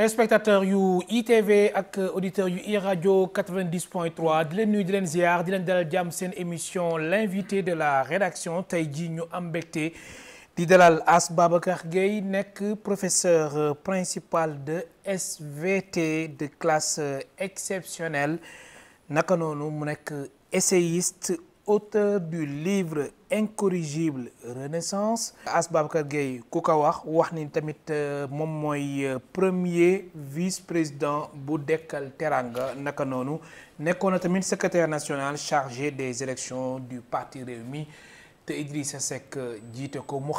téléspectateurs yu ITV ak auditeurs yu iRadio 90.3 di leen nuyu di leen ziar di leen dalal jàmm seen émission l'invité de la rédaction tey jii ñu am mbégte di dalal Ass Babacar Gueye nekk professeur principal de SVT de classe exceptionnelle naka noonu mu nekk essayiste auteur du livre incorrigible Renaissance. Ass Babacar Gueye ku ko wax ni tamit moom mooy premier vice-président bu Dekkal Teranga naka noonu nekkoon na tamit secrétaire national chargé des élections du parti Rewmi te Idrissa Seck jiite ko mu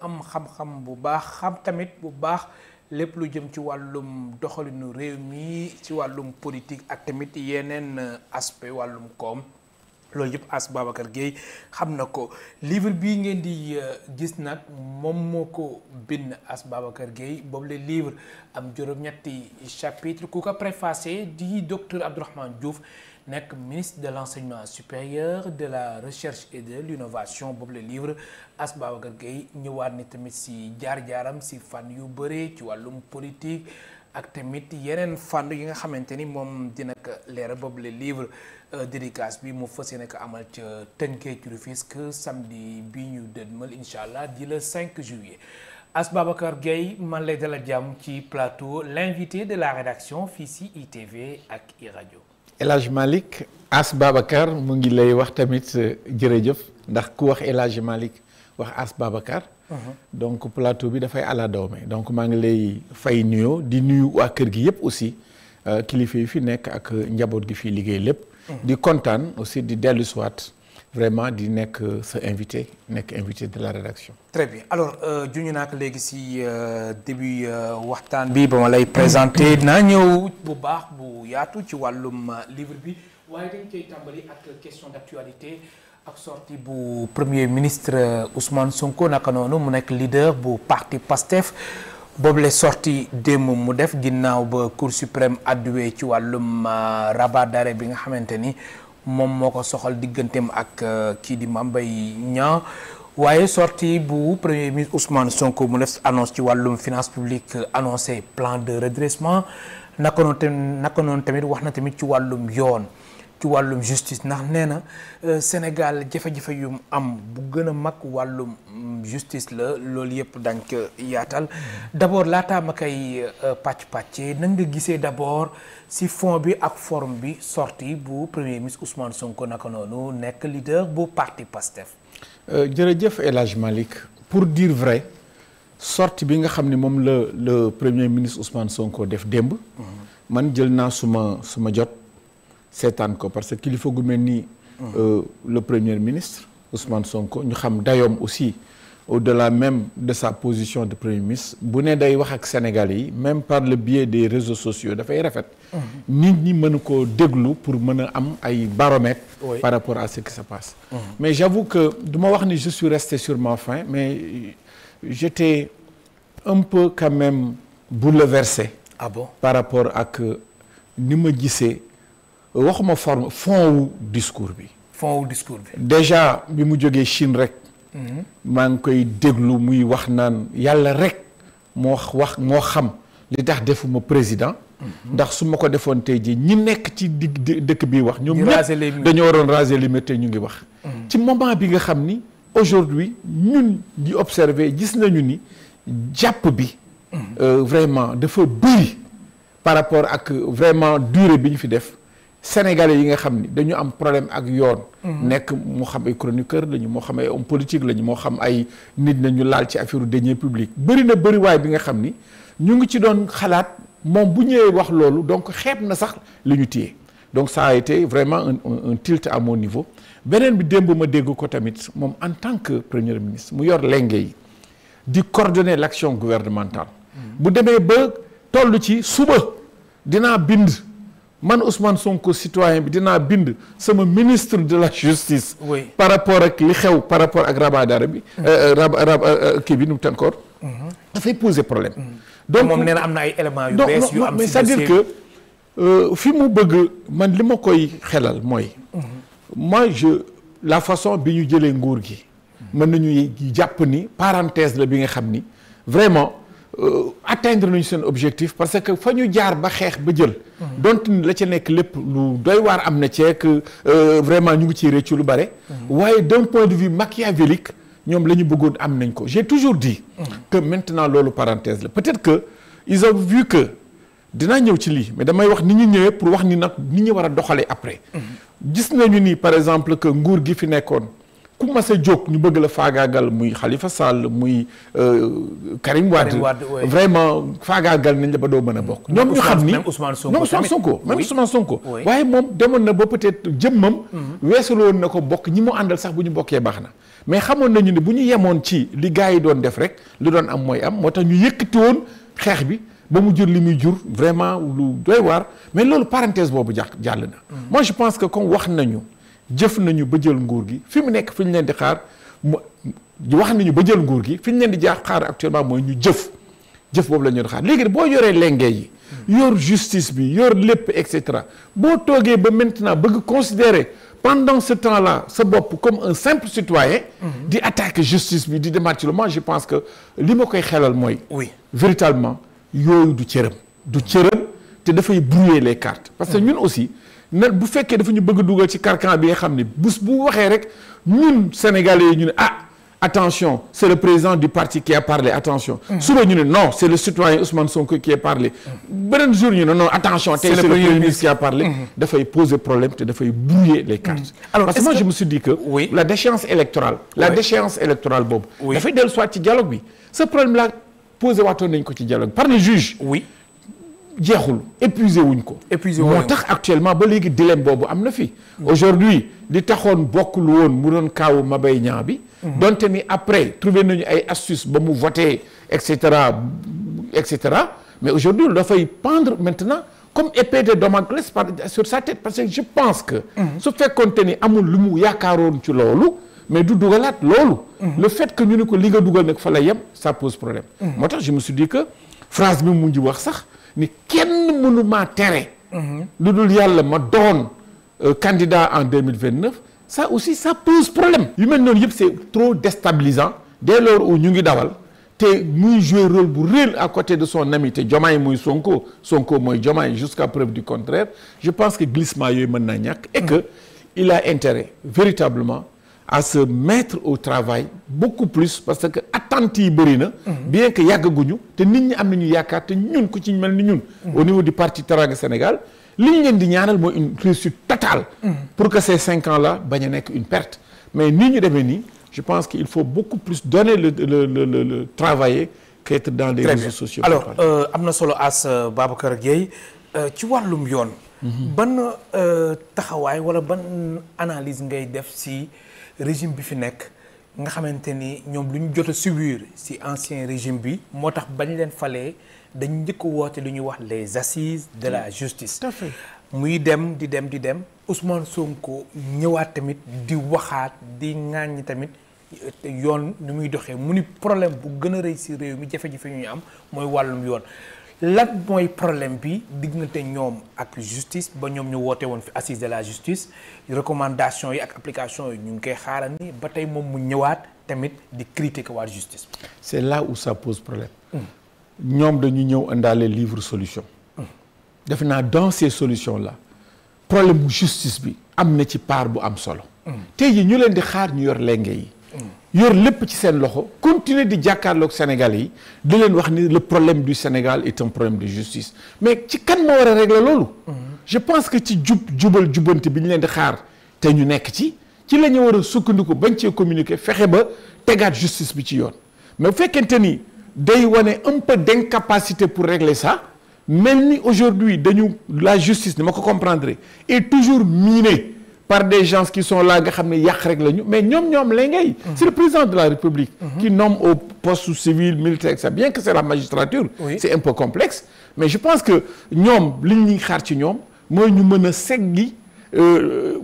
am xam-xam bu baax xam tamit bu baax lépp lu jëm ci wàllum doxalinu réew mi ci wàllum politique ak tamit yeneen aspect wàllum koom. loolu yëpp Ass Babacar Gueye xam na ko livre bii ngeen di gis nag moom moo ko bind Ass Babacar Gueye boobu le livre am juróom-ñetti chapitre ku ko préfacé di docteur Abdourahmane Diouf nekk ministre de l'enseignement supérieur de la recherche et de l'innovation boobu le livre Ass Babacar Gueye ñëwaat ni tamit si jaar-jaaram si fànn yu bëre ci wàllum politique ak tamit yeneen fànn yi nga xamante ni moom dina ko leeral boobu le livre dédicace bi mu fas yéene ko amal ca Tëngéej ci Rufisque samedi bi ñu dëdmal incha allah di le 5 juillet. Ass Babacar Gueye man lay dalal jàmm ci plateau l'invité de la rédaction fii si ITV ak iRadio. El Hadj Malick Ass Babacar mu ngi lay wax tamit jërëjëf ndax ku wax El Hadj Malick wax Ass Babacar. donc plateau bi dafay ala dawme donc maa ngi lay fay nuyoo di nuyu waa kër gi yëpp aussi kilifa yi fi nekk ak njaboot gi fi liggéey lépp. di kontaan aussi di dellu siwaat vraiment di nekk sa invité nekk invité de la rédaction. très bien alors juñu naa ko léegi si début waxtaan bi ba ma lay présenté naa ñëw bu baax bu yaatu ci wàllum livre bi waaye dañ koy tàmbali ak question d'actualité ak sortie bu premier ministre Ousmane Sonko naka noonu mu nekk leader bu parti PASTEF boobu la sortie démb mu def ginnaaw ba Cour suprême adduwee ci wàllum rabat d'arrêt bi nga xamante ni moom moo ko soxal digganteem ak kii di Mame Mbaye Niang waaye sortie bu premier ministre Ousmane Sonko mu def annonce ci wàllum finance publique annoncé plan de redressement naka noonu tamit wax na tamit ci wàllum yoon ci wàllum justice ndax nee na Sénégal jafe-jafe yu am bu gën a mag wàllum justice la loolu yëpp dañ ko yaatal d'abord laataa ma koy pàcc-pàccee nan nga gisee d'abord si fond bi ak forme bi sortie bu premier ministre Ousmane Sonko naka noonu nekk leader bu parti PASTEF. jërëjëf El Hadj Malick pour dire vrai sortie bi nga xam ne moom la le premier ministre Ousmane Sonko def démb. man jël naa suma jot. seetaan ko parce que kilifa gu mel ni le premier ministre Ousmane Sonko ñu xam dayoom aussi au-delà même de sa position de premier ministre bu ne day wax ak Sénégalais yi même par le biais des réseaux sociaux dafay rafet nit ñi mën koo déglu pour mën a am ay baromètres par rapport à ce qui se passe mais j'avoue que du ma wax ni je suis resté sur ma faim mais j'étais un peu quand même bouleversé par rapport ak ni ma gisee waxuma forme fond wu discours bi. déjà bi mu jógee Chine rek. maa ngi koy déglu muy wax naan yàlla rek moo xam li tax defuma président. ndax su ma ko defoon tey jii ñi nekk ci dëkk bi wax. ñoom ñëpp dañoo waroon raser les murs ñu ngi wax. ci moment bi nga xam ni aujourd'hui ñun di observer gis nañu ni jàpp bi. vraiment dafa bëri par rapport ak vraiment durée bi ñu fi def. Sénégalais yi nga xam ni dañu am problème ak yoon. nekk moo xam ay chroniqueur lañu moo xam ay homme politique lañu moo xam ay nit nañu laal ci affaire deniers publics bëri na bëriwaay bi nga xam ni ñu ngi ci doon xalaat moom bu ñëwee wax loolu donc xeeb na sax li ñu téye donc ça a été vraiment un tilt à mon niveau. beneen bi démb ma dégg ko tamit moom en tant que premier ministre mu yor lenge yi di coordonner l'action gouvernementale. bu demee ba toll ci suba dinaa bind. man Ousmane Sonko citoyen bi dinaa bind sama ministre de la justice. par rapport ak li xew par rapport ak rabat d'arrêt bi. kii bi nu mu tànkoor. dafay poser problème. donc moom nee na am na ay éléments yu bees yu am mais c'est-à-dire que fi mu bëgg man li ma koy xelal mooy. moi la façon bi ñu jëlee nguur gi. mën nañu jàpp ni parenthèse la bi nga xam ni vraiment atteindre nañu seen objectif parce que fa ñu jaar ba xeex ba jël. donte ni la ca nekk lépp lu doy waar am na ceek vraiment ñu ngi ciy réccu lu bare. waaye d'un point de vue machiavélique ñoom la ñu bëggoon am nañ ko j'ai toujours dit. que maintenant loolu parenthèse la peut-être que ils ont vu que dinaa ñëw ci lii mais damay wax ni ñu ñëwee pour wax ni nag ni ñu war a doxalee après. gis nañu ni par exemple que nguur gi fi nekkoon. ku mas a jóg ñu bëgg la faagaagal muy Khalifa Sall muy Karim Wade vraiment faagaagal nañ la ba doo mën a bokk. ñoom ñu xam ni même Ousmane Sonko waaye moom demoon na ba peut-être jëmmam. weesuloon na ko bokk ñi mu àndal sax bu ñu bokkee baax na. mais xamoon nañu ne bu ñu yemoon ci li gars yi doon def rek li doon am mooy am moo tax ñu yëkkati woon xeex bi ba mu jur li muy jur vraiment lu doy waar mais loolu parenthèse boobu jàll na. moi je pense que comme wax nañu. jëf nañu ba jël nguur gi fi mu nekk fi ñu leen di xaar wax nañu ba jël nguur gi fi ñu leen di xaar actuellement mooy ñu jëf boobu la ñu xaar léegi boo yoree lenge yi yor justice bi yor lépp et cetera boo toogee ba maintenant bëgg considérer pendant ce temps-là sa bopp comme un simple citoyen di attaquer justice bi di demaat ci lu moi je pense que li ma koy xelal mooy véritablement yooyu du cëram te dafay brouiller les cartes parce que ñun aussi na bu fekkee dafa ñu bëgg dugal ci carcan bi nga xam ne bu waxee rek ñun sénégalais yi ñu ne attention c'est le président du parti qui a parlé attention suba ñu ne non c'est le citoyen Ousmane Sonko qui a parlé beneen jour ñu ne non attention tey c'est le premier ministre qui a parlé dafay poser problème te dafay brouiller les cartes alors parce que moi je me suis dit que la déchéance électorale boobu dafay dellu soit ci dialogue bi ce problème là posé waatoon nañ ko ci dialogue par le juge jeexul épuisé wuñ ko moo tax actuellement ba léegi dilemme boobu am na fi aujourd'hui li taxoon bokkul woon mu doon kaawu Mbaye Niang bi donte ni après trouvé nañu ay astuces ba mu voté et cetera mais aujourd'hui dafay pendre maintenant comme épée de Damoclès sur sa tête parce que je pense que su fekkoonte ni amul lu mu yaakaaroon ci loolu mais du dugalaat loolu le fait que ñu ne ko li nga dugal nag fa la yem ça pose problème moo tax je me suis dit que phrase bi mu ngi wax sax ni kenn mënu maa tere lu dul yàlla ma doon candidat en 2029 ça aussi ça pose problème yu mel noonu yëpp c'est trop déstabilisant dès lors où ñu ngi dawal te muy jouer rôle bu réel à côté de son ami te Diomaye muy Sonko mooy Diomaye jusqu'à preuve du contraire je pense que glissement yooyu mën naa ñàkk et que il a intérêt véritablement à se mettre au travail beaucoup plus parce que attentes yi bëri na bien que yàggaguñu te nit ñi am nañu yaakaar te ñun ku ci mel ni ñun au niveau du parti Teranga Sénégal li ñu leen di ñaanal mooy une réussite totale pour que ces 5 ans là bañ a nekk une perte mais nii ñu demee nii je pense qu'il faut beaucoup plus donner le travailler qu'être dans les réseaux sociaux. Alors am na solo as Babacar Gueye ci wàllum yoon ban taxawaay wala ban analyse ngay def si régime bi fi nekk nga xamante ni ñoom lu ñu jot a subir ci ancien régime bi moo tax bañ leen falee dañ njëkk woote lu ñuy wax les assises de la justice. Tout à fait. muy dem di dem Ousmane Sonko ñëwaat tamit di waxaat di ŋàññi tamit yoon ni muy doxee mu ni problème bu gën a rëy ci réew mi jafe-jafe ñu am mooy wàllum yoon lan mooy problème bi diggante ñoom ak justice ba ñoom ñu woote woon fi assise de la justice recommandation yi ak application yi ñu ngi koy xaarandi ba tey moom mu ñëwaat tamit di critiquer waa justice. c'est là où ça pose problème. ñoom dañu ñëw indaale livre solution. defe naa dans ces solutions là problème bu justice bi am na ci part bu am solo. tey jii ñu leen di xaar ñu yor lenge yi. yor lépp ci seen loxo continuer di jàkkaarloog Sénégal yi di leen wax ni le problème du Sénégal est un problème de justice mais ci kan moo war a régler loolu. je pense que ci jubal jubanti bi ñu leen di xaar te ñu nekk ci la ñu war a sukkandiku bañ cee communiquer fexe ba tegaat justice bi ci yoon mais bu fekkente ni day wane un peu d'incapacité pour régler ça mel ni aujourd'hui la justice ni ma ko comprendre est toujours minée par des gens qui sont là nga xam ne yàq rek lañu mais ñoom la ngay. c'est le président de la République. qui nomme au poste civil militaire etc. bien que c'est la magistrature. Oui. C'est un peu complexe mais je pense que ñoom li ñuy xaar ci ñoom mooy ñu mën a seggi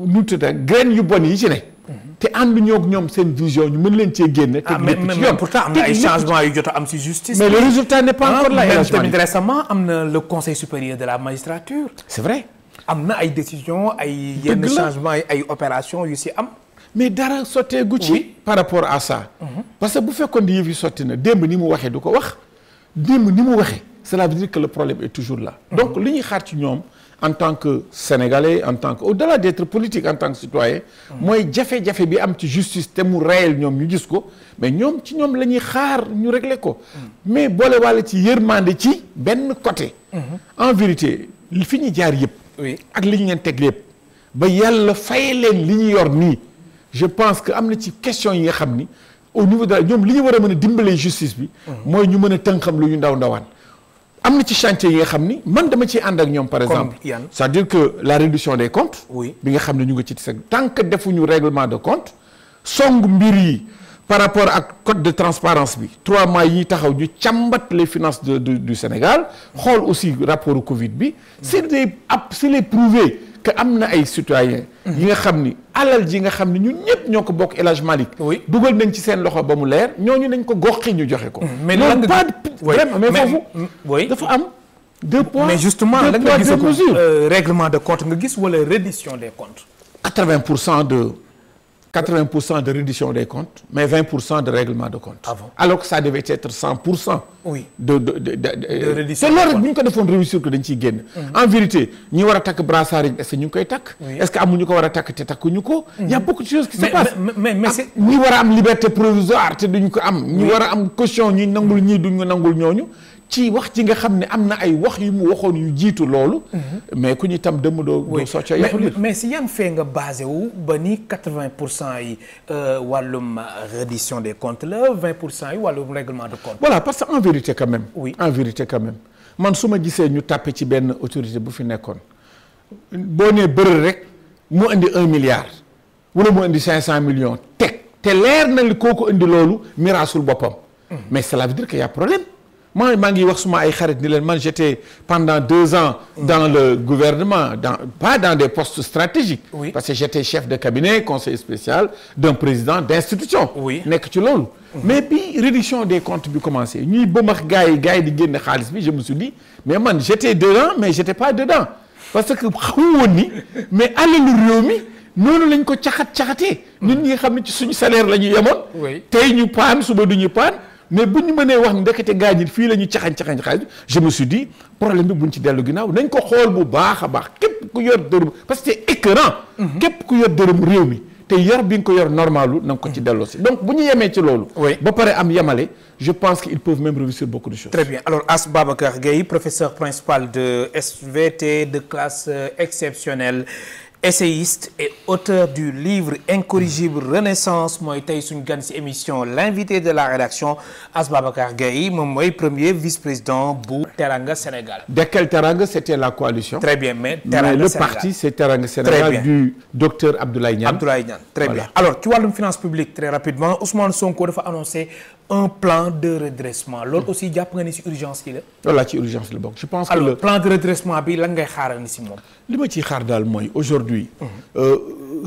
nu tuddee graines yu bon yi ci ne. te ànduñoo ak ñoom seen vision ñu mën leen cee génne. mais pourtant am na ay changements yu jot a am ci justice. mais le résultat n'est pas encore là. même tamit récemment am na le conseil supérieur de la magistrature. c'est vrai. am na ay décisions ay yenn changements ay opérations yu ci am. mais dara sotteegu ci. par rapport à ça. parce que bu fekkoon di yëf yi sotti na démb ni mu waxee du ko wax démb ni mu waxee cela veut dire que le problème est toujours là. donc li ñuy xaar ci ñoom en tant que sénégalais en tant que au-delà d'être politique en tant que citoyen mooy jafe-jafe bi am ci justice te mu réel ñoom ñu gis ko mais ñoom ci ñoom la ñuy xaar ñu régler ko mais boole wàlla ci yërmande ci benn côté en vérité fi ñu jaar yëpp ak li ñu leen teg yëpp ba yàlla faye leen li ñu yor nii je pense que am na ci question yi nga xam ni au niveau de ñoom li ñu war a mën a dimbalee justice bi mooy ñu mën a tënkam lu ñu ndawaan am na ci chantier yi nga xam ni man dama ciy ànd ak ñoom par exemple c'est-à-dire que la réduction des comptes bi nga xam ne ñu ngi ci tant que defuñu règlement de compte song mbir yi par rapport ak code de transparence bi 3 mois yi taxaw ñu càmbat les finances du Sénégal xool aussi rapport Covid bi s'il est prouvé que am na ay citoyens yi nga xam ni alal ji nga xam ni ñun ñëpp ñoo ko bokk El Hadj Malick dugal nañ ci seen loxo ba mu leer ñooñu nañ ko goxi ñu joxe ko mais loolu pas vraiment mais foofu dafa am 2 points mais justement la nga gis règlement de compte nga gis wala reddition des comptes 80% de reddition des comptes mais 20% de règlement de compte alors que ça devait être 100% de reddition te loolu rek bu ñu ko defoon réussir que dañ ciy génn en vérité ñi war a takk brassard yi est-ce que ñu ngi koy takk est-ce que amuñu ko war a takk te takkuñu ko il y a beaucoup de choses qui se passent mais ñi war a am liberté provisoire te duñ ko am ñi war a am caution ñi nangul ñii duñ ko nangul ñooñu ci wax ji nga xam ne am na ay wax yu mu waxoon yu jiitu loolu mais ku ñu tam dëmm doo socco yaxulir mais si yan fee nga basé wu ba ni 80% yi wàllum reddition des comptes la 20% yi wàllum règlement de compte voilà parce que en vérité quand même man su ma gisee ñu tàppe ci benn autorité bu fi nekkoon boo nee bërël rek mu indi 1 milliard wala mu indi 500 millions teg te leer na li kooku indi loolu miraasul boppam mais cela veut dire qu'il y a problème maa ngi wax suma ay xarit ni leen man j'étais pendant 2 ans dans le gouvernement pas dans des postes stratégiques parce que j'étais chef de cabinet conseiller spécial d'un président d'institution nekk ci loolu mais bi réduction des comptes bi commencé ñuy bëmax gars yi di génne xaalis bi je me suis dit mais man j'étais dedans mais j'étais pas dedans parce que xamu woon ni mais alalu réew mi noonu lañ ko caxatee ñun ñi nga xam ne ci suñu salaire la ñu yemoon tey ñu paan suba du ñu paan mais bu ñu mënee wax ni ndekete gaa ñi fii la ñu caxañ xaalis je me suis dit problème bi buñ ci dellu ginnaaw nañ ko xool bu baax a baax képp ku yor dërëm parce que c'est écœurant képp ku yor dërëm réew mi te yor bi nga ko yor normalu na nga ko ci delloo si donc bu ñu yemee ci loolu ba pare am yemale je pense qu'ils peuvent même réussir beaucoup de choses. Très bien. Alors As Babacar Gueye, professeur principal de SVT de classe exceptionnelle, essayiste et auteur du livre Incorrigible Renaissance mooy tey suñu gan ci émission l'invité de la rédaction As Babacar Gueye moom mooy premier vice-président bu Teranga Sénégal. De quel Teranga? C'était la coalition. Très bien, mais Teranga le Sénégal. Parti c'est Teranga Sénégal du docteur Abdoulaye Niane. Abdoulaye Niane, très Voilà. bien. Alors ci wàllum finance publique très rapidement Ousmane Sonko dafa annoncé un plan de redressement loolu aussi jàpp nga ni ci urgence yi la. Voilà ci urgence la bokk. Je pense que alors le plan de redressement bi lan ngay xaaral ni ci moom. li ma ciy xaar daal mooy aujourd'hui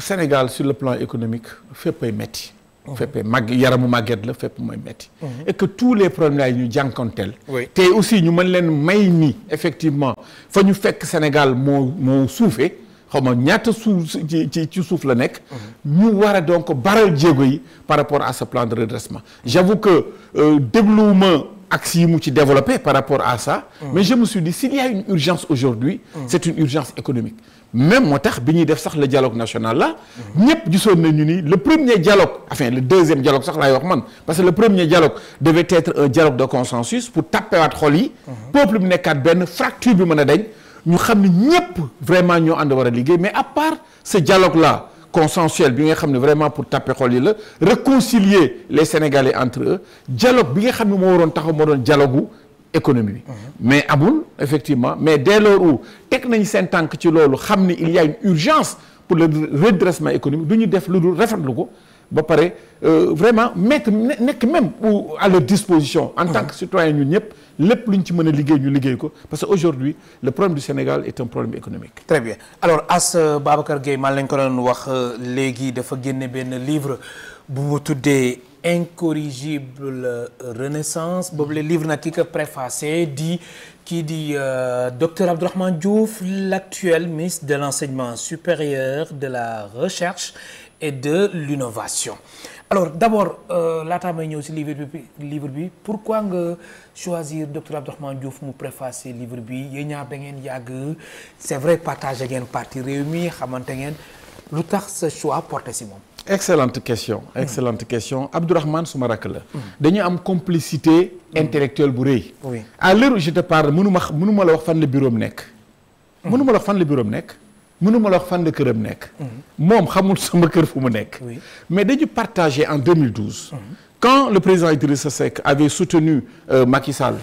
Sénégal sur le plan économique fépp ay metti fépp ay yaramu màgget la fépp mooy metti et que tous les problèmes là ñu jànkonteel te aussi ñu mën leen may ni effectivement fa ñu fekk Sénégal moo suufee xaw ma ñaata suuf ci suuf la nekk ñu war a donc baral jéego yi par rapport à ce plan de redressement j'avoue que dégluwuma axe yi mu ci développé par rapport à ça mais je me suis dit s'il y a une urgence aujourd'hui c'est une urgence économique même moo tax bi ñuy def sax le dialogue national là ñëpp gisoon nañu ni le premier dialogue enfin le deuxième dialogue sax laay wax man parce que le premier dialogue devait être un dialogue de consensus pour tappewaat xol yi peuple bi nekkaat benn fracture bi mën a dañ ñu xam ne ñëpp vraiment ñoo ànd war a liggéey mais à part ce dialogue là consensuel bi nga xam ne vraiment pour tapper xol yi la réconcilier les Sénégalais entre eux dialogue bi nga xam ne moo waroon taxaw moo doon dialogue économie bi mais amul effectivement mais dès lors où teg nañ seen tànk ci loolu xam ni il y a une urgence pour le redressement économique du ñu def lu dul rafetlu ko ba pare vraiment mettre nekk même à leur disposition en tant que citoyen ñun ñëpp lépp lu ñu ci mën a liggéey ñu liggéey ko parce que aujourd'hui le problème du Sénégal est un problème économique. Très bien alors As Babacar Gueye maa lañ ko doon wax léegi dafa génne benn livre bu mu tuddee Incorrigible Renaissance boobu le livre nag ki ko préfacé kii di docteur Abdourahmane Diouf l'actuel ministre de l'enseignement supérieur de la recherche et de l'innovation alors d'abord laataa may ñëw ci livre bi pourquoi nga choisir docteur Abdourahmane Diouf mu préfacer livre bi yéen ñaar da ngeen yàgg c'est vrai partagé ngeen parti Rewmi xamante ngeen lu tax ce choix porté ci moom. excellente question Abdourahmane suma rakk la. dañu am complicité intellectuelle bu rëy. oui à l'heure où je te parle mënuma la wax fan la bureau am nekk. mënuma la wax fan la bureau am nekk. mënuma la wax fan la këram nekk. moom xamul sama kër fu mu nekk. mais dañu partagé en 2012. quand le président Idrissa Seck avait soutenu Macky Sall.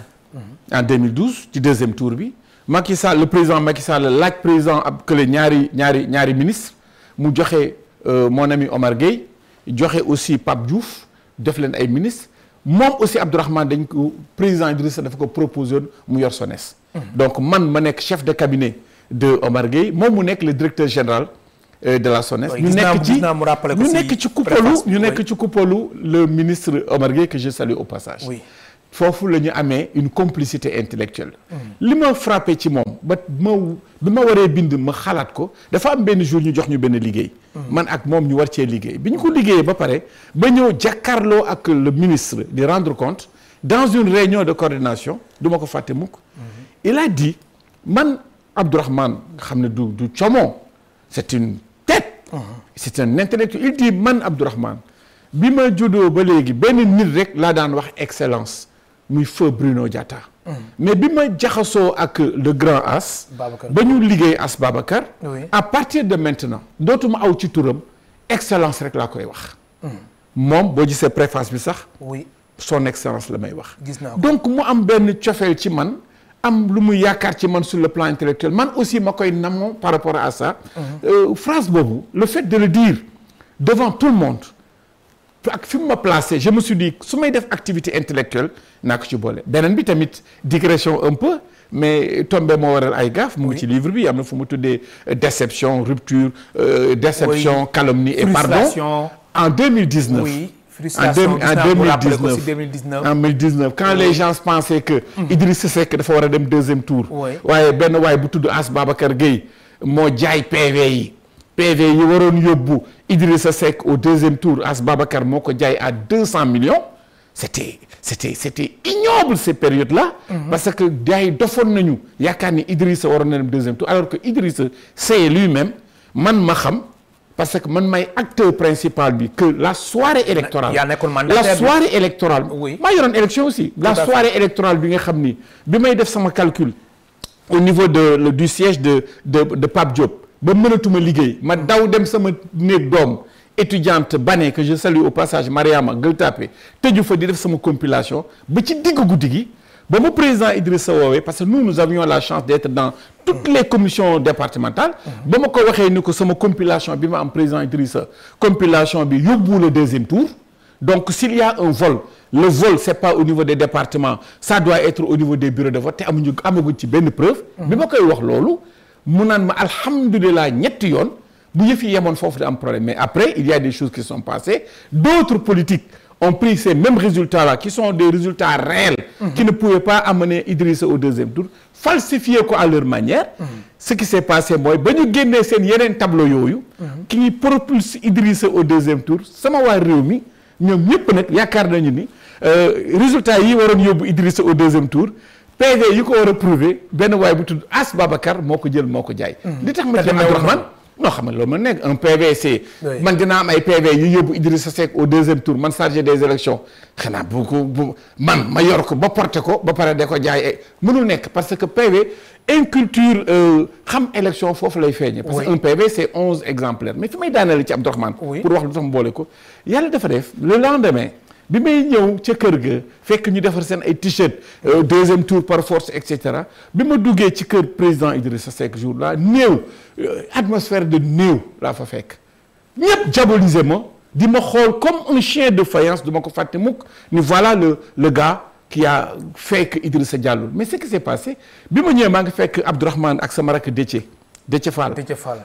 en 2012 ci deuxième tour bi. Macky Sall le président Macky Sall laaj président ab kële ñaari ministre mu joxe mon ami Omar Gueye joxe aussi Pape Diouf def leen ay ministres moom aussi Abdourahmane dañ ko président Idrissa dafa ko proposé mu yor SONES. donc man ma nekk chef de cabinet de Omar Gueye moom mu nekk le directeur général de la SONES. ñu nekk ci kuppalu le ministre Omar Gueye que je salue au passage. oui foofu la ñu amee une complicité intellectuelle. li ma frappé ci moom bi ma waree bind ma xalaat ko dafa am benn jour ñu jox ñu benn liggéey. man ak moom ñu war cee liggéey bi ñu ko liggéeyee ba pare ba ñëw jàkkaarloo ak le ministre di rendre compte dans une réunion de coordination du ma ko fàtte mukk. il a dit man Abdourahmane nga xam ne du comon c'est une tête. c'est un intellectuel il dit man Abdourahmane bi ma juddoo ba léegi benn nit rek laa daan wax excellence muy feu Bruno Diatta. mais bi ma jaxasoo ak le grand As. ba ñu liggéey As Babacar. à partir de maintenant dootuma aw ci turam excellence rek laa koy wax. moom boo gisee préface bi sax. oui son excellence la may wax. gis naa ko donc mu am benn cofeel ci man. am lu mu yaakaar ci man sur le plan intellectuel man aussi ma koy namoo par rapport à ça. phrase boobu le fait de le dire devant tout le monde. ak fi mu ma placé je me suis dit su may def activité intellectuelle naa ko ci boole beneen bi tamit digression un peu mais tombé moo waral ay gaaf mu ngi ci livre bi am na fu mu tuddee déception rupture déception calomnie et pardon en 2019 oui frustration en 2019 quand les gens pensaient que Idrissa Seck dafa war a dem deuxième tour waaye benn waay bu tudd As Babacar Gueye moo jaay PV yi waroon yóbbu Idrissa Seck au deuxième tour As Babacar moo ko jaay à 200 millions c'était ignoble ces périodes-là. parce que gars yi dofoon nañu yaakaar ni Idrissa waroon na dem deuxième tour alors que Idrissa sait lui-même man ma xam parce que man may acteur principal bi que la soirée électorale maa yoroon élection aussi la soirée électorale bi nga xam ni bi may def sama calcul au niveau du siège de Pape Diop ba mënatuma liggéey ma daw dem sama néeg doom étudiante Bané que je salue au passage Mariama Gueule Tapée tëju fa di def sama compilation ba ci digg guddi gi ba ma président Idrissa woowee parce que nous avions la chance d'être dans toutes les commissions départementales ba ma ko waxee ni ko sama compilation bi ma am président Idrissa compilation bi yóbbu le deuxième tour donc s'il y a un vol le vol c'est pas au niveau des départements ça doit être au niveau des bureaux de vote te amaguñ ci benn preuve bi ma koy wax loolu mu naan ma alhamdulilah ñetti yoon bu yëf yi yemoon foofu di am problème mais après il y a des choses qui sont passées d'autres politiques ont pris ces mêmes résultats-là qui sont des résultats réels qui ne pouvaient pas amener Idrissa au deuxième tour falsifier ko à leur manière ce qui s'est passé mooy ba ñu génnee seen yeneen tableau yooyu ki ñuy propulse Idrissa au deuxième tour sama waa réew mi ñoom ñëpp nag yaakaar nañu ni résultats yi waroon yóbbu Idrissa au deuxième tour PV yi ko war a prouver benn waay bu tudd As Babacar moo ko jël moo ko jaay li tax ma dem Abdourahmane non xam nga loolu ma nekk un PV c'est man dinaa am ay PV yu yóbbu Idrissa Seck au deuxième tour man chargé des élections xanaa bu man ma yor ko ba porté ko ba pare da ko jaay mënul nekk parce que PV inculture xam élection foofu lay feeñee parce que un PV c'est 11 exemplaires mais fi may daanale ci Abdourahmane pour wax lu tax mu boole ko yàlla dafa def le lendemain bi may ñëw ca kër ga fekk ñu defar seen ay t-shirt deuxième tour par force et cetera bi ma duggee ci kër président Idrissa Seck jour là néew atmosphère de néew laa fa fekk ñëpp diaboliser ma di ma xool comme un chien de faïence du ma ko fàtte mukk ni voilà le gars qui a fait que Idrissa jàllul mais ce qui s'est passé bi ma ñëwee maa ngi fekk Abdourahmane ak sama rakk Déthié Fall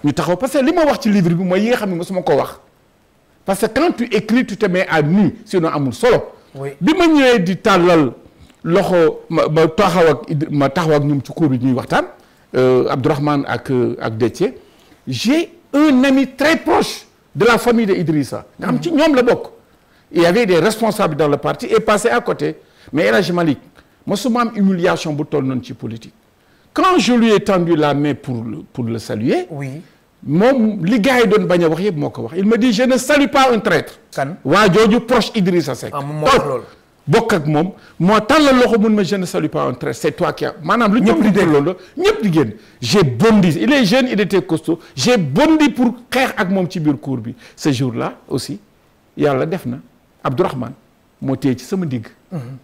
ñu taxaw parce que li ma wax ci livre bi mooy yi nga xam ne mosuma ko wax parce que quand tu écris tu te mets à nu sinon amul solo. bi ma ñëwee di tàllal loxo ma taxaw ak ñoom ci cour bi ñuy waxtaan Abdourahmane ak Déthié j'ai un ami très proche de la famille de Idrissa nga xam ci ñoom la bokk il y avait des responsables dans le parti et passé à côté. Mais El Hadji Malick mosuma am humiliation bu toll noonu ci politique. Quand je lui ai tendu la main pour le saluer. oui. moom li gars yi doon bañ a wax yëpp moo ko wax il me dit je ne salue pas un traître. kan waa jooju proche Idrissa Seck. moom moo wax loolu. bokk ak moom moo tàllal loxo mun ma je ne salue pas un traître c'est toi qui a maanaam lu ñëpp di dégg loolu ñëpp di génn. j'ai bondi il est jeune il était costaud j'ai bondi pour xeex ak moom ci biir cour bi ce jour-là aussi yàlla def na Abdourahmane moo téye ci sama digg.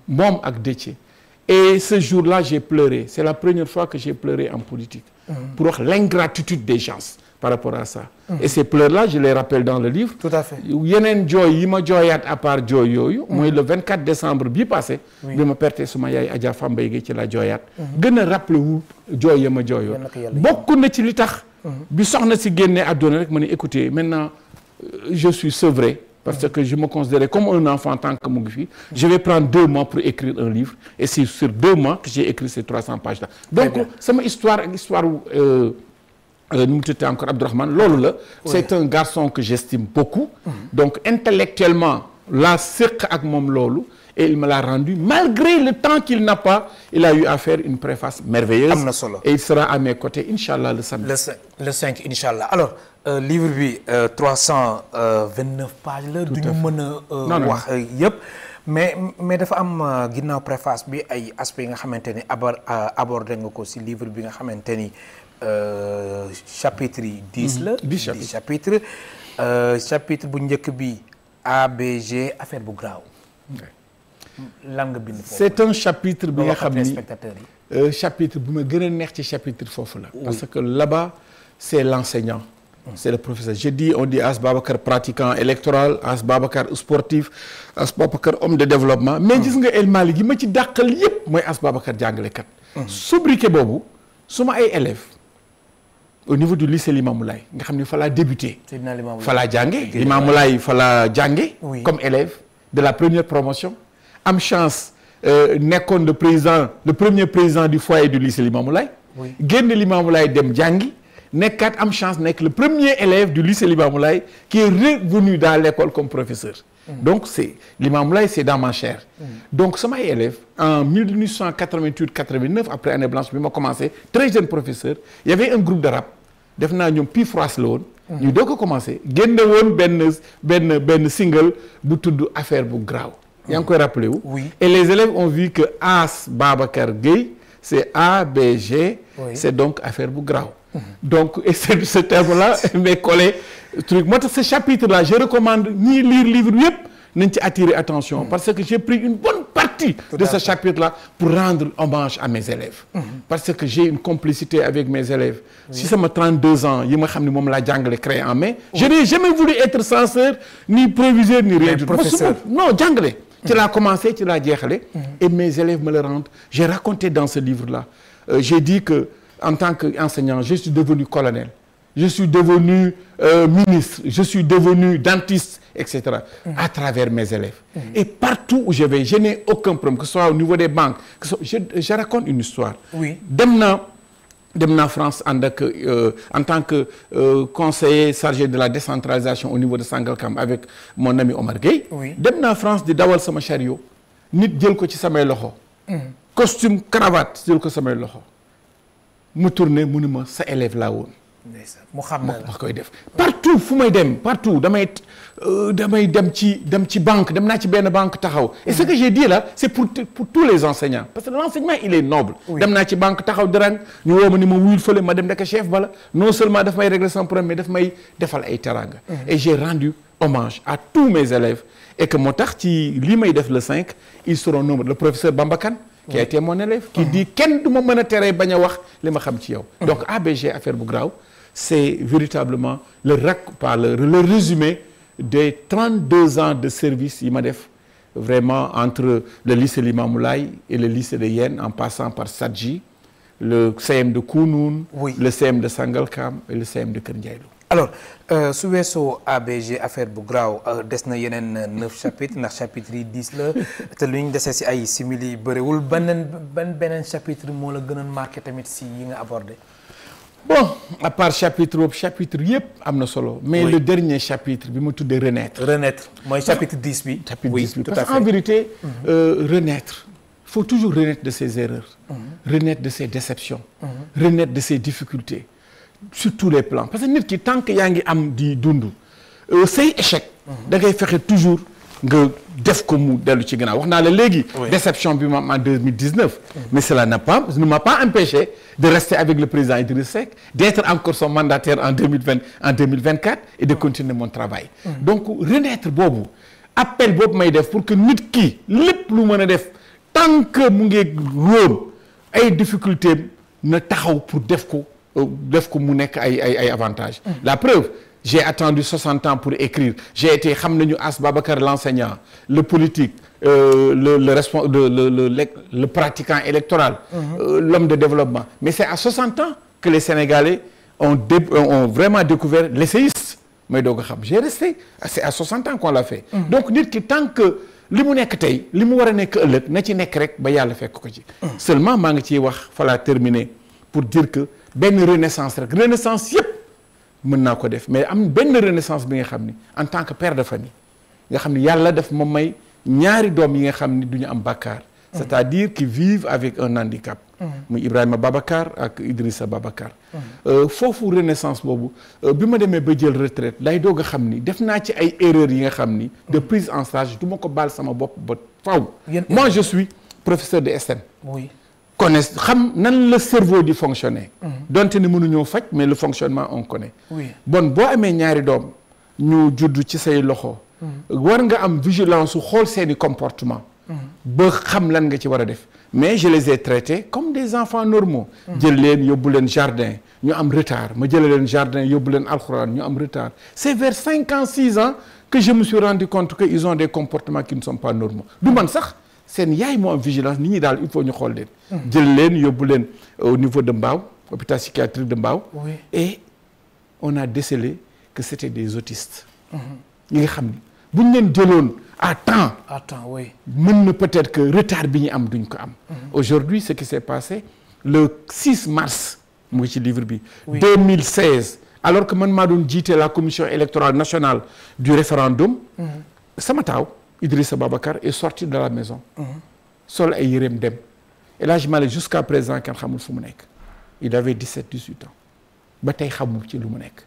moom ak Déthié. et ce jour-là j'ai pleuré c'est la première fois que j'ai pleuré en politique. pour wax l'ingratitude des gens. par rapport à ça. Et ces pleurs-là, je les rappelle dans le livre. Tout à fait. yeneen jooy yi ma jooyaat à part jooy yooyu. mooy le 24 décembre bii passé. bi ma perte suma yaay Adja Fambaye gi ci la jooyaat. gën a rappelé wu jooy ya ma jooyoon. bokk na ci li tax. bi soxna si génnee àdduna rek ma ne écoutez maintenant je suis sevré. parce que je me considérais comme un enfant tant que mu ngi fi. je vais prendre 2 mois pour écrire un livre et c'est sur 2 mois que j'ai écrit ces 300 pages là. donc sama histoire ak histoire nu mu tuddee encore Abdourahmane loolu la. c'est un garçon que j'estime beaucoup. donc intellectuellement laa séq ak moom loolu. et il me l'a rendu malgré le temps qu'il n'a pas il a eu à faire une préface merveilleuse. am na solo et il sera à mes côtés inchallah le samedi. le 5 inchallah alors livre bi 329 pages la. du ñu mën a wax yëpp. mais dafa am ginnaaw préface bi ay aspects yi nga xamante ni abordé nga ko ci livre bi nga xamante ni. chapitre yi 10 la. 10 chapitres chapitre bu njëkk bi ABG affaire bu graaw. lan nga bind foofu. c'est un chapitre bi nga xam ni spectateurs yi. chapitre bu ma gën a neex ci chapitre foofu la. parce que là-bas c'est l'enseignant. c'est le professeur on dit As Babacar pratiquant électoral As Babacar sportif As Babacar homme de développement. mais gis nga El Malick yi ma ci dàqal yépp mooy As Babacar jàngalekat. sobriquet boobu suma ay élèves. au niveau du lycée Limamoulaye nga xam ne fa laa débuté. fa laa jànge Limamoulaye fa laa jànge comme élève de la première promotion. am chance nekkoon le premier président du foyer du lycée Limamoulaye. génn Limamoulaye dem jàngi. nekkaat am chance nekk le premier élève du lycée Limamoulaye qui est revenu dans l'école comme professeur. donc c'est Limamoulaye c'est dans ma chair. donc samay élèves en 1988-89 après année blanche bi ma commencé très jeune professeur il y avait un groupe de rap def naa ñoom Pi France la woon. ñu doog a commencé génne woon benn single bu tudd affaire bu graaw. yaa ngi koy rappelé wu. et les élèves ont vu que As Babacar Gueye c'est ABG. c'est donc affaire bu graaw. donc et ce terme-là m'est collé truc moo tax ce chapitre-là je recommande ñiy lire livre yëpp nañ ci attirer attention parce que j'ai pris une bonne partie de ce chapitre-là pour rendre hommage à mes élèves. parce que j'ai une complicité avec mes élèves. si sama 32 ans yi ma xam ne moom laa jàngale créé en mai. je n'ai jamais voulu être censeur ni proviseur ni rien du tout. professeur non jàngale. ci laa commencé ci laa jeexale. et mes élèves me le rendent. j'ai raconté dans ce livre-là j'ai dit que en tant qu'enseignant je suis devenu colonel. je suis devenu ministre je suis devenu dentiste etc. à travers mes élèves. et partout où je vais je n'ai aucun problème que ce soit au niveau des banques que je raconte une histoire. dem naa France ànd ak en tant que conseiller chargé de la décentralisation au niveau de Sangalkam avec mon ami Omar Gueye. dem naa France di dawal sama chariot nit jël ko ci samay loxo. costume cravate jël ko samay loxo. mu tourné mu ne ma sa élève laa woon. mu xam na ma koy def partout fu may dem partout damay dem ci banque dem naa ci benn banque taxaw. et ce que j'ai dit là c'est pour tous les enseignants parce que l'enseignement il est noble. dem naa ci banque taxaw dërang ñu woo ma ni ma wuyul fële ma dem ndeke chef bala non seulement daf may régler son problème mais daf may defal ay teranga. et j'ai rendu hommage à tous mes élèves et que moo tax ci lii may def le 5 ils seront nombreux le professeur Bamba Kane qui a été mon élève qui dit kenn du ma mën a teree bañ a wax li ma xam ci yow. donc ABG affaire bu graaw c'est véritablement le résumé des 32 ans de service yi ma def vraiment entre le lycée Limamoulaye et le lycée de Yène en passant par Sadji le CM de Kounoune. le CM de Sangalkam et le CM de Kër Ndiaye Lo. alors su weesoo ABG affaire bu graaw des na yeneen 9 chapitres ndax chapitres yi 10 la te lu ñu desee ci ay simili bëriwul beneen chapitre moo la gënoon marqué tamit ci yi nga abordé. bon à part chapitre yëpp am na solo. mais le dernier chapitre bi mu tuddee renaître. renaître mooy chapitre 10 bi. chapitre 10 bi parce qu'en vérité. renaître il faut toujours renaître de ses erreurs. renaître de ses déceptions. renaître de ses difficultés. sur tous les plans parce que nit ki tant que yaa ngi am di dund. say échec. da ngay fexe toujours nga def ko mu dellu ci gannaaw wax naa la léegi. déception bi ma am en 2019. mais cela ne m'a pas empêché de rester avec le président Idriss Seck d'être encore son mandataire en 2024 et de continuer mon travail. donc renaître boobu appel boobu may def pour que nit ki lépp lu mën a def tant que mu ngi róom ay difficultés na taxaw pour def ko mu nekk ay avantages. la preuve. J'ai attendu 60 ans pour écrire. J'ai été, xam nañu As Babacar l'enseignant, le politique, le pratiquant électoral, l'homme de développement. Mais c'est à 60 ans que les Sénégalais ont vraiment découvert l'essayiste. Mais donc j'ai resté, c'est à 60 ans qu'on l'a fait. Donc nit ki tant que li mu nekk tey li mu war a nekk ëllëg na ci nekk rek ba yàlla fekk ko ci. Seulement maa ngi ciy wax fa laa terminer pour dire que benn renaissance rek renaissance yëpp. mën naa ko def mais am benn renaissance bi nga xam ni en tant que père de famille nga xam ni yàlla daf ma may ñaari doom yi nga xam ni du ñu am bàkkaar c'est-à-dire qui vivent avec un handicap muy Ibrahima Babacar ak Idrissa Babacar foofu renaissance boobu bi ma demee ba jël retraite lay doog a xam ni def naa ci ay erreurs yi nga xam ni de prise en charge du ma ko baal sama bopp ba faw moi je suis professeur de SN connaissent xam nan la cerveau di fonctionner. donte ne mënuñoo faj mais le fonctionnement on connaît. bon boo amee ñaari doom ñu judd ci say loxo. war nga am vigilance su xool seeni comportement. ba xam lan nga ci war a def mais je les ai traités comme des enfants normaux. jël leen yóbbu leen jardin ñu am retard ma jëlee leen jardin yóbbu leen alxuraan ñu am retard c'est vers 5 ans 6 ans que je me suis rendu compte que ils ont des comportements qui ne sont pas normaux du man sax. seen yaay moo am vigilance nit ñi daal il faut ñu xool leen. jël leen yóbbu leen au niveau de Mbao hôpital psychiatrique de Mbao. et on a décelé que c'était des autistes. ñi nga xam ni bu ñu leen jëloon à temps mën na peut-être que retard bi ñu am duñ ko am. aujourd'hui ce qui s'est passé le 6 mars mu ngi ci livre bi. 2016 alors que man maa doon jiite la commission électorale nationale du référendum. sama taaw. Idrissa Babacar est sorti de la maison. sol ay yéreem dem. Et là je m'allais jusqu'à présent kenn xamul fu mu nekk. il avait 17-18 ans. ba tey xamul ci lu mu nekk.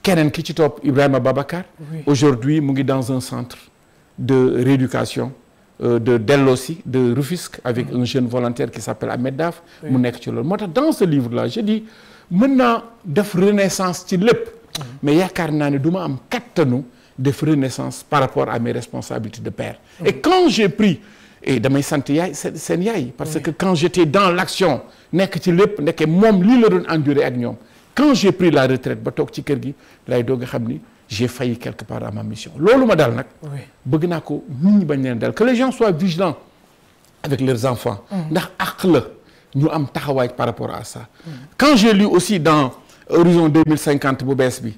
keneen ki ci topp Ibrahima Babacar. aujourd'hui mu ngi dans un centre de rééducation de Delossi de Rufisque avec un jeune volontaire qui s'appelle Ahmed Daf. mu nekk ci loolu moo tax dans ce livre là je dis mën naa def renaissance ci lépp. mais yaakaar naa ne du ma am kattanu. def renaissance par rapport à mes responsabilités de père. Et quand j'ai pris et damay sant yaay seen yaay parce que quand j'étais dans l'action nekk ci lépp nekke moom lii la doon endurer ak ñoom quand j'ai pris la retraite ba toog ci kër gi lay doog a xam ni j'ai failli quelque part à ma mission loolu ma dal nag bëgg naa ko nit ñi bañ leen dal que les gens soient vigilants avec leurs enfants ndax àq la ñu am taxawaay par rapport à ça quand j'ai lu aussi dans Horizon 2050 bu bees bi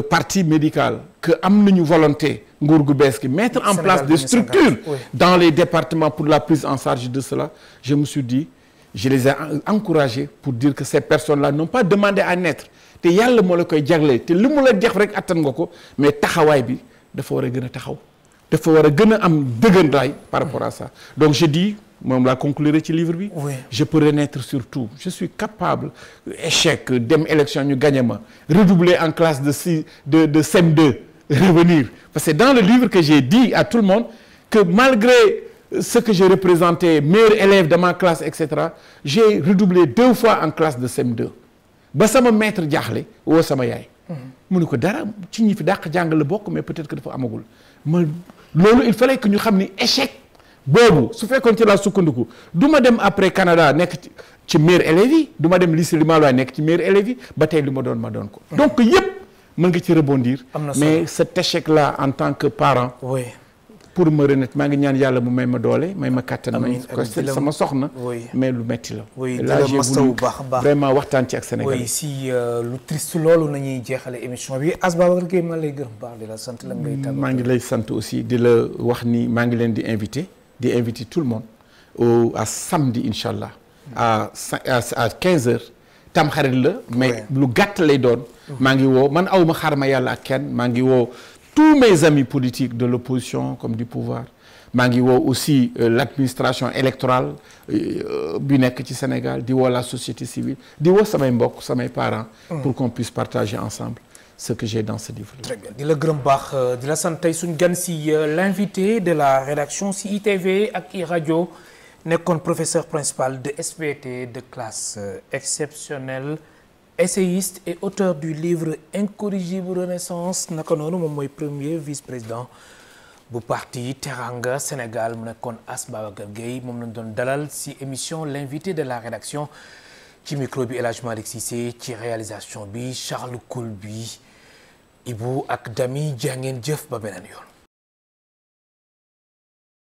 partie médicale que am nañu volonté nguur gu bees gi mettre en place des structures dans les départements pour la prise en charge de cela je me suis dit je les ai encouragés pour dire que ces personnes-là n'ont pas demandé à naître te yàlla moo la koy jagleel te li mu la def rek attan nga ko mais taxawaay bi dafa war a gën a taxaw dafa war a gën a am dëggantaay par rapport à ça donc je dis moom laa conclure ci livre bi je peux renaître sur tout je suis capable échec dem élection ñu gagné ma redoubler en classe de CM2 revenir parce que dans le livre que j'ai dit à tout le monde que malgré ce que j'ai représenté meilleur élève de ma classe etc j'ai redoublé 2 fois en classe de CM2 ba sama maître jaaxle woo sama yaay mu ne ko dara ci ñi fi dàq jàng la bokk mais peut-être que dafa amagul ma loolu il fallait que ñu xam ni échec boobu su fekkoon ci laa sukkandiku du ma dem après Canada nekk ci meilleur élèves yi du ma dem lycée Limamou nekk ci meilleur élèves yi ba tey li ma doon ko donc yëpp mën nga ci rebondir mais cet échec là en tant que parent pour me renaître maa ngi ñaan yàlla mu may ma doole may ma kàttan may ko sama soxna mais lu metti la là j'ai voulu vraiment waxtaan ci ak Sénégal si lu triste loolu nañuy jeexale émission bi As Babacar Gueye maa lay gërëm baax di la sant la ngay tàggatoo maa ngi lay sant aussi di la wax ni maa ngi leen di inviter tout le monde à samedi inchallah à 15h tamxarit la mais lu gàtt lay doon. maa ngi woo man awma xaar ma yàlla ak kenn maa ngi woo tous mes amis politiques de l'opposition comme du pouvoir maa ngi woo aussi l'administration électorale bi nekk ci Sénégal di woo la société civile di woo samay mbokk samay parents. pour qu'on puisse partager ensemble ce que j'ai dans ce livre. Très bien di la gërëm baax di la sant tey suñ gan si l'invité de la rédaction si ITV ak iRadio nekkoon professeur principal de SVT de classe exceptionnelle essayiste et auteur du livre Incorrigible Renaissance naka noonu moom mooy premier vice-président bu parti Teranga Sénégal mu nekkoon Ass Babacar Gueye moom lañ doon dalal si émission l'invité de la rédaction ci micro bi El Hadj Malick Cissé ci réalisation bi Charles Koul bi Ibou ak Dami jaa ngeen jëf ba beneen yoon.